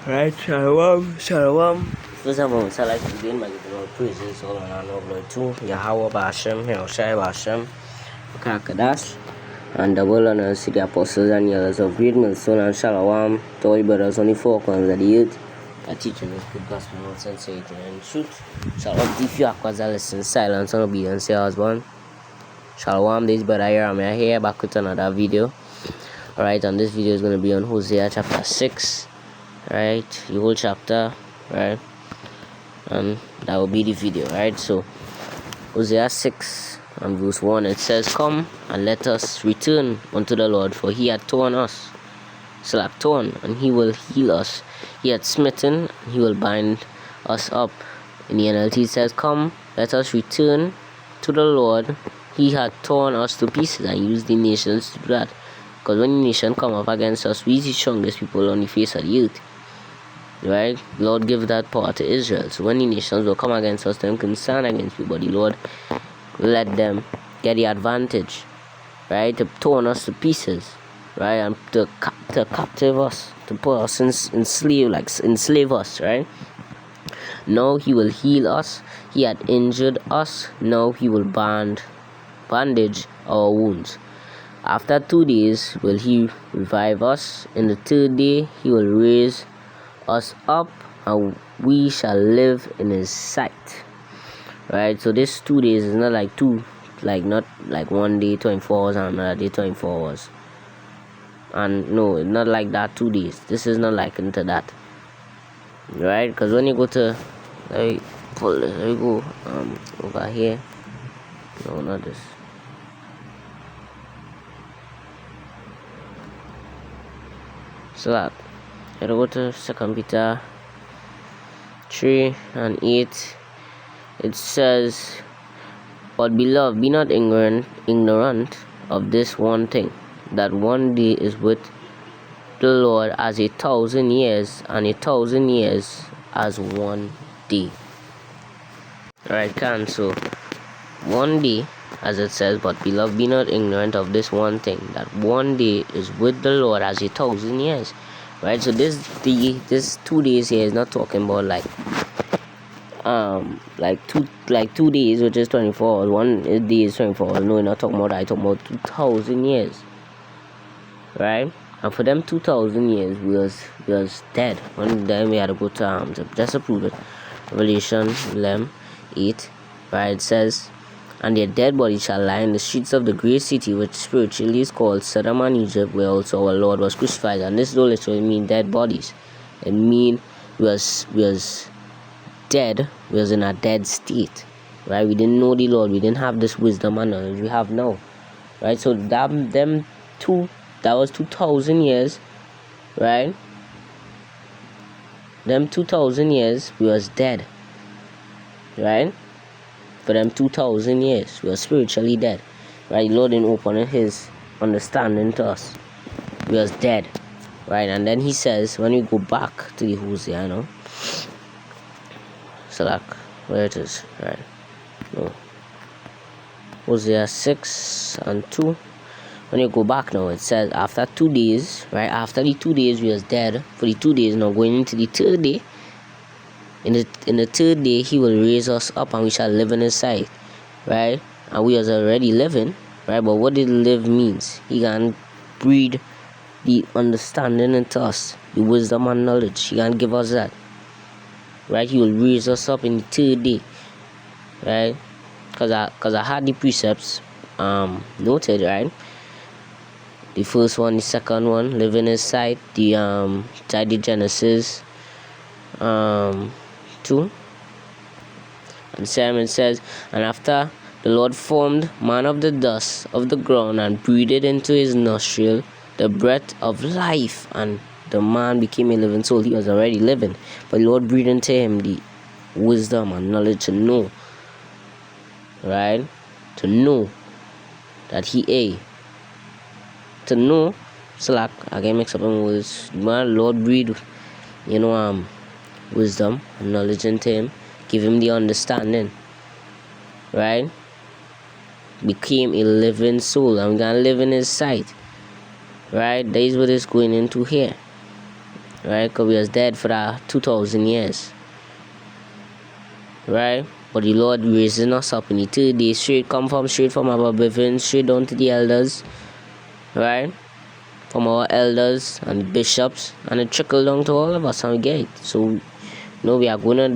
Right, shalom, shalom. First of all, I like to begin by giving all praises, all honor, all glory to Yahweh Bashem, Hosea Bashem, Kakadash, and the world honor to the apostles and elders of great milestone and shalom to all brothers on the four corners of the earth that teaching us good gospel, no sincerity and truth. Shalom, if you acquire listen, silence and obedience, your husband. Shalom, this brother here, I'm here back with another video. Alright, and this video is going to be on Hosea chapter 6. Right, the whole chapter, right, and that will be the video. Right, so Hosea 6 and verse 1, it says, "Come and let us return unto the Lord, for he hath torn us, torn, and he will heal us. He hath smitten, and he will bind us up." In the NLT it says, "Come, let us return to the Lord, he hath torn us to pieces," and use the nations to do that. Because when the nation come up against us, we the strongest people on the face of the earth. Right, Lord give that power to Israel. So when the nations will come against us, them can stand against you, but the Lord let them get the advantage, right, to torn us to pieces, right, and to captive us, to put us enslave us, right. Now he will heal us. He had injured us. Now he will bandage our wounds. After 2 days will he revive us. In the third day he will raise us up, and we shall live in his sight. Right, so this 2 days is not like not like 1 day 24 hours and another day 24 hours, and no, it's not like that. 2 days, this is not like into that, right? Because when you go to, let me go over here. No, not this. So that you go to 2 Peter 3 and 8. It says, "But beloved, be not ignorant of this one thing, that one day is with the Lord as 1,000 years, and 1,000 years as 1 day." Alright, so 1 day, as it says, "But beloved, be not ignorant of this one thing, that one day is with the Lord as 1,000 years." Right, so this 2 days here is not talking about like 2 days, which is 24 hours. 1 day is 24 hours. No, we're not talking about that. I'm talking about 2,000 years, right? And for them 2,000 years, we was dead. One day we had to go to just to prove it. Revelation 11:8, right? It says, "And their dead bodies shall lie in the streets of the great city, which spiritually is called Sodom and Egypt, where also our Lord was crucified." And this don't literally mean dead bodies. It mean we was dead. We was in a dead state, right? We didn't know the Lord. We didn't have this wisdom and knowledge we have now, right? So that was 2,000 years, right? Them 2,000 years we was dead, right? For them 2,000 years we were spiritually dead, right? The Lord didn't open his understanding to us. We was dead, right? And then he says, when we go back to the Hosea, so like where it is, right? No, Hosea 6 and 2. When you go back now, it says after 2 days, right? After the 2 days we was dead. For the 2 days, now going into the third day. In the third day he will raise us up, and we shall live in his sight, right? And we was already living, right? But what did live means? He can breed the understanding into us, the wisdom and knowledge. He can give us that, right? He will raise us up in the third day, right? Because I had the precepts noted, right? The first one, the second one, live in his sight, the Genesis 2 and 7 says, "And after the Lord formed man of the dust of the ground, and breathed into his nostril the breath of life, and the man became a living soul." He was already living, but the Lord breathed into him the wisdom and knowledge to know, right? To know that to know, slack, I get mixed up in words. My Lord breathed, wisdom and knowledge into him, give him the understanding, right? Became a living soul, and we're gonna live in his sight, right? That is what it's going into here, right? Because we was dead for that 2,000 years, right? But the Lord raising us up in the 3rd day, straight from our brethren, straight down to the elders, right? From our elders and bishops, and it trickled down to all of us, and we get it. So, we are gonna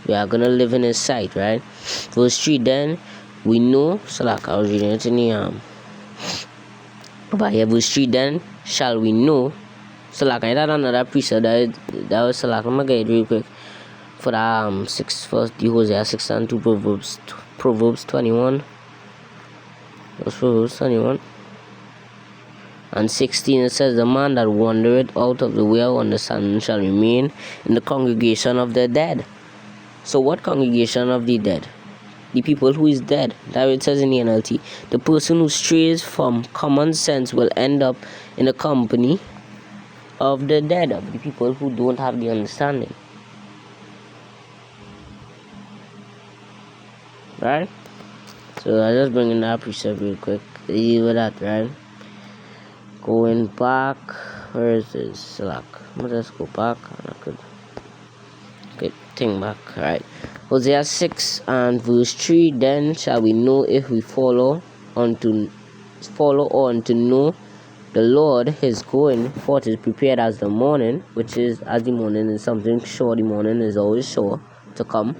we are gonna live in His sight, right? Verse 3. Then we know, so like I was reading it in the but here verse 3. Then shall we know. So like I had another precept that was so like I'm gonna get it real quick. For the 6 first the Hosea 6 and 2 Proverbs 21. That's Proverbs 21 and 16. It says, the man that wandereth out of the way of understanding shall remain in the congregation of the dead. So what congregation of the dead? The people who is dead. That it says in the NLT. The person who strays from common sense will end up in the company of the dead, of the people who don't have the understanding. Right? So I just bring in that precept real quick. Leave with that, right? Going back, where is this? Slack. Let me just go back and I could get thing back. Right. Hosea 6 and verse 3. Then shall we know if we follow on to know the Lord. His going forth is prepared as the morning, which is as the morning is something sure. The morning is always sure to come,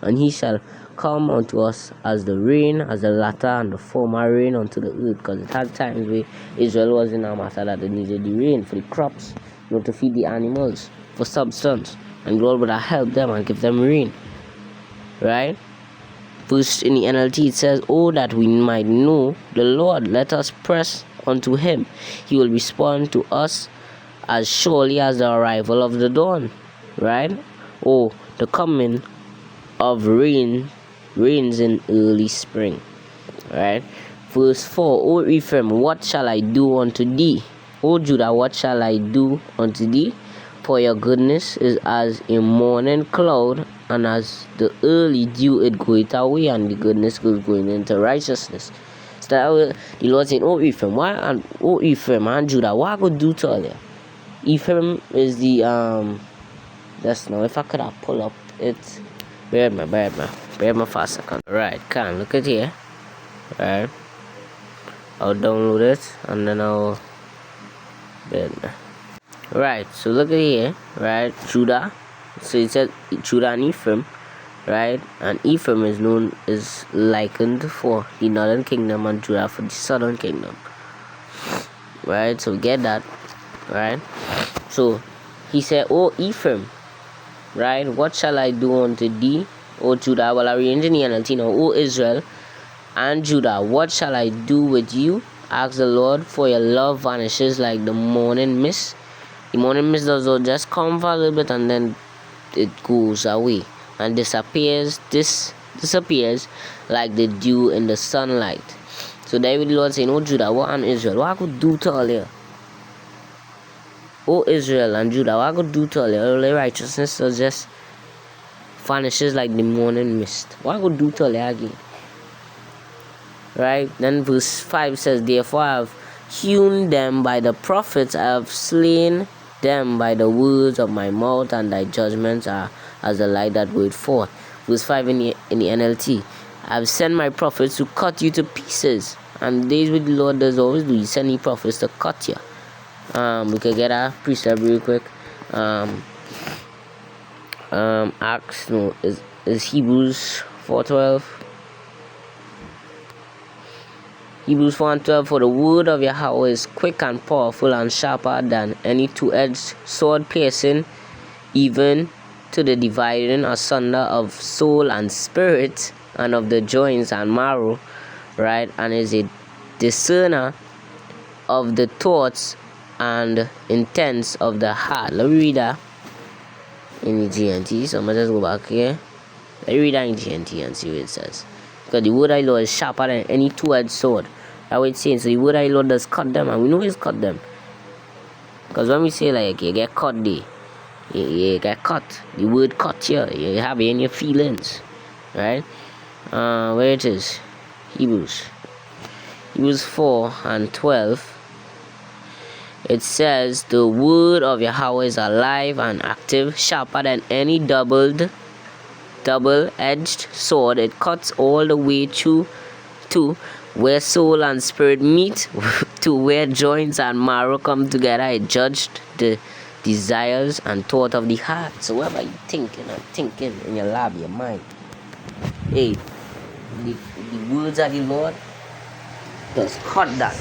and He shall come unto us as the rain, as the latter and the former rain unto the earth. Because it had times where Israel was in a matter that they needed the rain for the crops, to feed the animals, for substance, and God would help them and give them rain, right? First in the NLT it says, oh, that we might know the Lord, let us press unto Him. He will respond to us as surely as the arrival of the dawn, right? Oh, the coming of rains in early spring, right? Verse 4. O Ephraim, what shall I do unto thee? O Judah, what shall I do unto thee? For your goodness is as a morning cloud, and as the early dew it goeth away, and the goodness goes going into righteousness. So that the Lord saying, O Ephraim, Ephraim and Judah, what I could do to all you? Ephraim is the just now if I could have pull up it. Bear my fast second. Right, look at here. Right. I'll download it and then I'll bear me. Right, so look at here, right? Judah. So it says Judah and Ephraim, right? And Ephraim is likened for the northern kingdom and Judah for the southern kingdom. Right, so get that, right? So he said, O Ephraim, right? What shall I do unto thee, O Judah? Well, I arrange in the NLT now. O Israel and Judah, what shall I do with you? Ask the Lord, for your love vanishes like the morning mist. The morning mist does not just come for a little bit and then it goes away and disappears. This disappears like the dew in the sunlight. So there the Lord saying, O Judah, what and Israel, what I could do to all you? O Israel and Judah, what I could do to all you? All your righteousness just vanishes like the morning mist. What I could do to all you again? Right? Then verse 5 says, therefore I have hewn them by the prophets, I have slain them by the words of my mouth, and thy judgments are as the light that goeth forth. Verse 5 in the NLT, I have sent my prophets to cut you to pieces. And days with the Lord does always do, He send His prophets to cut you. We can get a precept real quick. Acts is Hebrews 4:12. Hebrews 4:12, for the word of Yahweh is quick and powerful and sharper than any two-edged sword, piercing even to the dividing asunder of soul and spirit, and of the joints and marrow, right? And is a discerner of the thoughts and intents of the heart. Let me read that in the GNT. So I'm going to just go back here. Let me read that in GNT and see what it says. Because the word of the Lord is sharper than any two-edged sword. That's what it's saying. So the word of the Lord does cut them, and we know He's cut them. Because when we say like you get cut there, you get cut. The word cut you. You have it in your feelings. Right? Where it is? Hebrews 4:12. it says, the word of Yahweh is alive and active, sharper than any double-edged sword. It cuts all the way through to where soul and spirit meet, to where joints and marrow come together. It judged the desires and thought of the heart. So whatever you thinking in your lab, your mind, hey, the words of the Lord does cut that.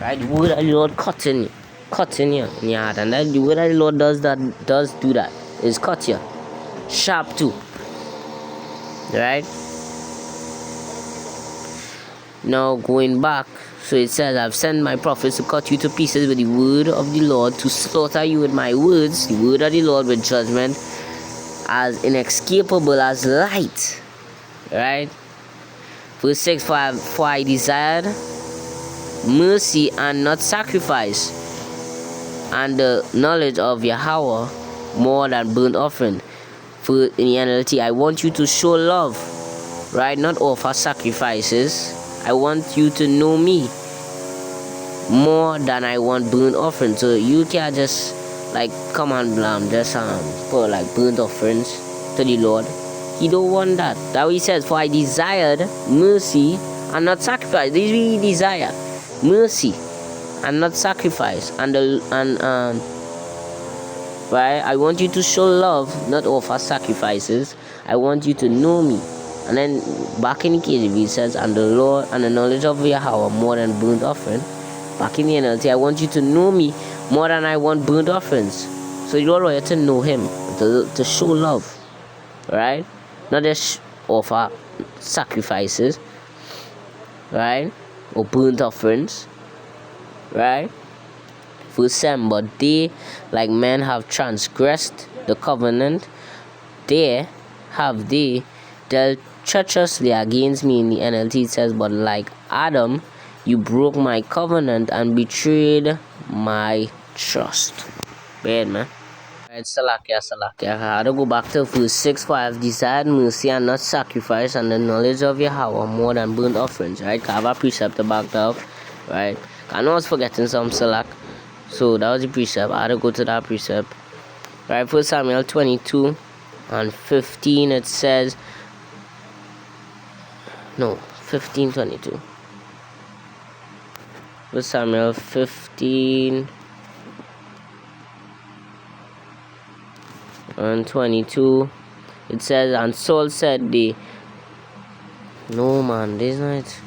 Right? The word of the Lord cutting you in your heart. And then the word of the Lord does do that. Is cut you. Sharp too. Right? Now going back, so it says, I've sent my prophets to cut you to pieces with the word of the Lord, to slaughter you with my words, the word of the Lord with judgment, as inescapable as light. Right? Verse 6, for I desired mercy and not sacrifice, and the knowledge of Yahweh more than burnt offering. For in the NLT, I want you to show love, right? Not offer sacrifices. I want you to know me more than I want burnt offering. So you can't just like come and just put like burnt offerings to the Lord. He don't want that. That he says, for I desired mercy and not sacrifice. This we desire mercy and not sacrifice. Right? I want you to show love, not offer sacrifices. I want you to know me. And then back in the KJV it says, and the Lord and the knowledge of Yahweh more than burnt offering. Back in the NLT, I want you to know me more than I want burnt offerings. So you don't want to know him, to show love, right? Not just offer sacrifices, right? Or burnt offerings, right? Verse 7, but they, like men, have transgressed the covenant. They dealt treacherously against me. In the NLT it says, but like Adam, you broke my covenant and betrayed my trust. Bad, man. Right, Salakia. I had to go back to verse 6, for I have desired mercy and not sacrifice, and the knowledge of Yahweh more than burnt offerings. Right? I have a precept to back that up. Right? I know I was forgetting some, Salak. So that was the precept. I had to go to that precept. Right? 1 Samuel 22 and 15, it says, no, 15:22. 1 Samuel 15 and 22, it says, and Saul said, no man, this night.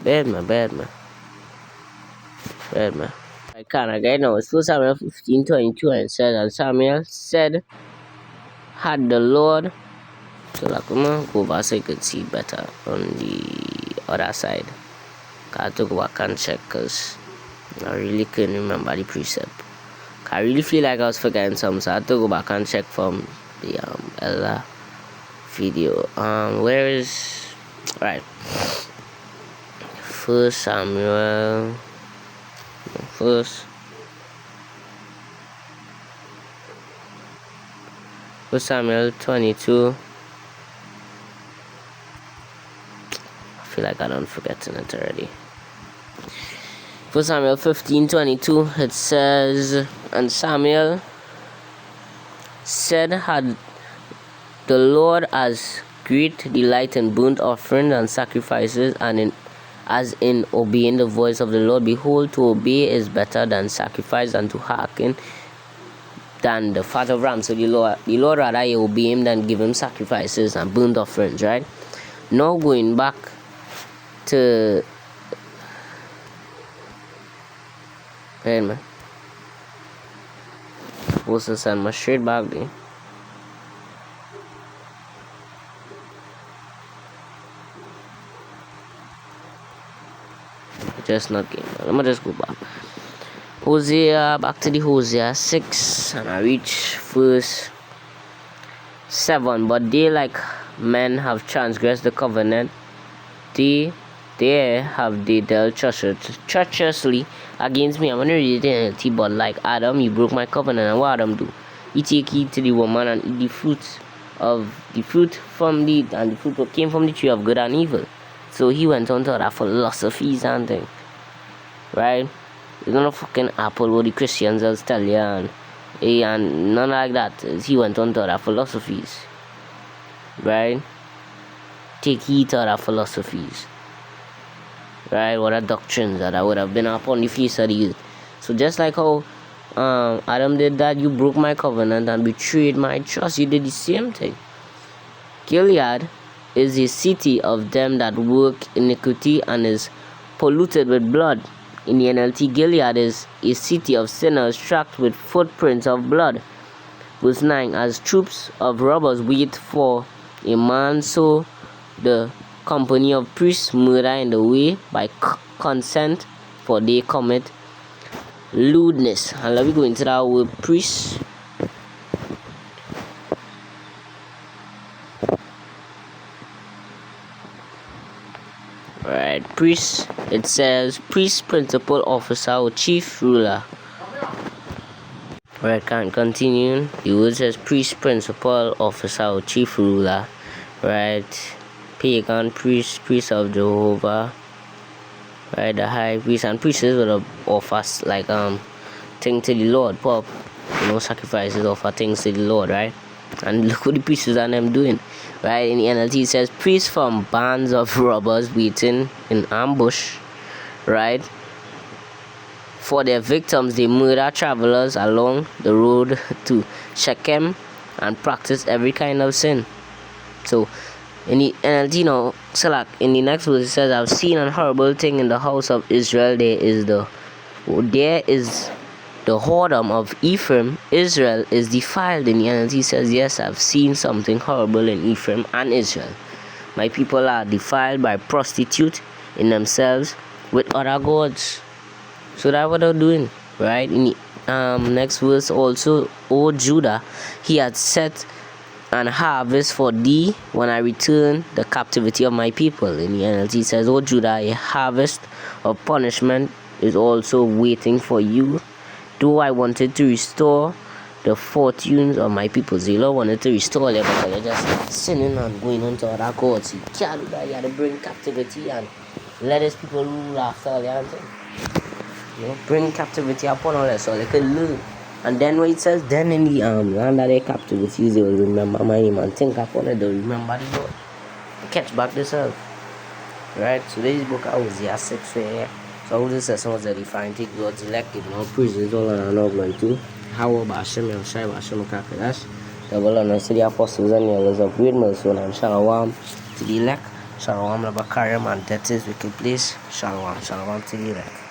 Bad man. I can't again now. It's 1 Samuel 15:22, and it says, and Samuel said, had the Lord. So like, go back so you could see better on the other side. I have to go back and check because I really couldn't remember the precept. I really feel like I was forgetting some, so I had to go back and check from the Ella video. Where is right? 1 Samuel. First 1 Samuel 22. I feel like I don't forget it already. 1 Samuel 15:22, it says, and Samuel said, had the Lord as great delight in burnt offering and sacrifices, and as in obeying the voice of the Lord. Behold, to obey is better than sacrifice, and to hearken than the fat of rams. So the Lord rather you obey him than give him sacrifices and burnt offerings, right? Now going back to man, supposed to send my straight back there. Just not game. Let me just go back. Hosea, back to the Hosea 6, and I reach verse 7. But they, like men, have transgressed the covenant. They there have they dealt treacherously against me. I'm gonna read it in NLT, but like Adam, you broke my covenant, and what Adam do? He take heed to the woman and eat the fruit from the fruit that came from the tree of good and evil. So he went on to other philosophies and things, right? It's not a fucking apple what the Christians will tell you, and none like that. He went on to other philosophies, right? Take heed to other philosophies, right? What are doctrines that would have been upon the face of the earth. So just like how Adam did that, you broke my covenant and betrayed my trust. You did the same thing. Gilead is a city of them that work iniquity and is polluted with blood. In the NLT, Gilead is a city of sinners tracked with footprints of blood. Verse 9, as troops of robbers wait for a man, so the company of priests murder in the way by consent, for they commit lewdness. And let me go into that word priest. Right, priest. It says priest, principal officer, or chief ruler. Right, can't continue. The word says priest, principal officer, or chief ruler. Right, pagan priest, priest of Jehovah. Right, the high priest and priests would offer like thing to the Lord, pop, sacrifices, offer things to the Lord, right? And look what the priests and them doing, right? In the NLT it says priests from bands of robbers waiting in ambush, right? For their victims, they murder travelers along the road to Shechem and practice every kind of sin. So in the NLT in the next verse it says, I've seen a horrible thing in the house of Israel. There is the whoredom of Ephraim. Israel is defiled. In the NLT says, yes, I've seen something horrible in Ephraim and Israel. My people are defiled by prostitute in themselves with other gods. So that's what they're doing, right? In the next verse also, O Judah, he had set an harvest for thee when I return the captivity of my people. In the NLT says, O Judah, a harvest of punishment is also waiting for you. Though I wanted to restore the fortunes of my people. The Lord wanted to restore them, but they're just sinning and going on to other gods. He can't do that. He had to bring captivity and let his people rule after them. Bring captivity upon all that so they can live. And then what it says, then in the under their captivity, they will remember my name and think upon it. They'll remember the Lord. Catch back themselves. Right? So this book I was here 6 here. So all this is the defined take God's elect, praises all and all glory to how about Hashem, Hosea, Hashem, Kakadash, the Bolana City Apostles and the others of great milestone and Shalom to the elect, Shalom Labakarim, and that is wicked place, Shalom to the elect.